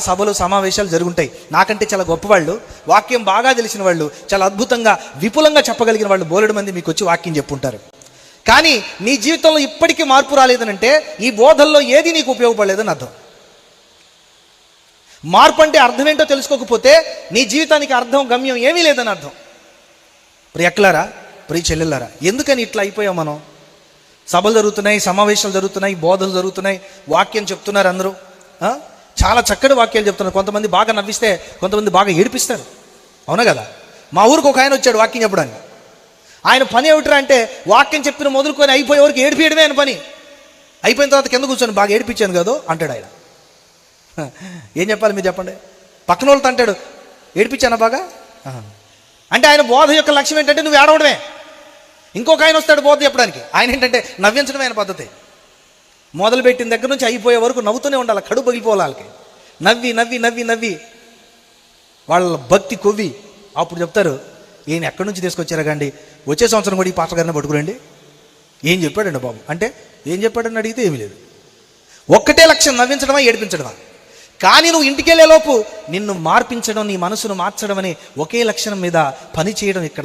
సభలు సమావేశాలు జరుగుంటాయి. నాకంటే చాలా గొప్పవాళ్ళు, వాక్యం బాగా తెలిసిన వాళ్ళు, చాలా అద్భుతంగా విపులంగా చెప్పగలిగిన వాళ్ళు బోలెడు మంది మీకు వచ్చి వాక్యం చెప్పుంటారు. కానీ నీ జీవితంలో ఇప్పటికీ మార్పు రాలేదనంటే ఈ బోధల్లో ఏది నీకు ఉపయోగపడలేదని అర్థం. మార్పు అంటే అర్థం ఏంటో తెలుసుకోకపోతే నీ జీవితానికి అర్థం, గమ్యం ఏమీ లేదని అర్థం. ప్రియక్కలారా, ప్రియ చెల్లెళ్ళారా, ఎందుకని ఇట్లా అయిపోయాం మనం? సభలు జరుగుతున్నాయి, సమావేశాలు జరుగుతున్నాయి, బోధలు జరుగుతున్నాయి, వాక్యం చెప్తున్నారు అందరూ, చాలా చక్కటి వాక్యాలు చెప్తున్నారు. కొంతమంది బాగా నవ్విస్తే కొంతమంది బాగా ఏడిపిస్తారు, అవునా కదా? మా ఊరికి ఒక ఆయన వచ్చాడు వాక్యం చెప్పడానికి. ఆయన పని ఏమిట్రా అంటే వాక్యం చెప్పిన మొదలుకొని అయిపోయే వరకు ఏడిపియడమే ఆయన పని. అయిపోయిన తర్వాత కింద కూర్చొని బాగా ఏడిపించాను కదా అంటాడు ఆయన. ఏం చెప్పాలి మీరు చెప్పండి? పక్కన వాళ్ళతో అంటాడు ఏడిపించానా బాగా అంటే ఆయన బోధ యొక్క లక్ష్యం ఏంటంటే నువ్వు ఏడవడమే. ఇంకొక ఆయన వస్తాడు బోధ చెప్పడానికి, ఆయన ఏంటంటే నవ్వించడమే ఆయన పద్ధతి. మొదలుపెట్టిన దగ్గర నుంచి అయిపోయే వరకు నవ్వుతూనే ఉండాలి, కడుపు పగిలిపోవాలి వాళ్ళకి. నవ్వి నవ్వి నవ్వి నవ్వి వాళ్ళ భక్తి కొవ్వి. అప్పుడు చెప్తారు ఈయన ఎక్కడి నుంచి తీసుకొచ్చారా కండి, వచ్చే సంవత్సరం కూడా ఈ పాస్టర్ గారిని పట్టుకురండి. ఏం చెప్పాడండి బాబు అంటే ఏం చెప్పాడని అడిగితే ఏమీ లేదు. ఒక్కటే లక్ష్యం, నవ్వించడమా ఏడిపించడమా. కానీ నువ్వు ఇంటికి వెళ్ళేలోపు నిన్ను మార్పించడం, నీ మనసును మార్చడం అనే ఒకే లక్షణం మీద పని చేయడం ఇక్కడ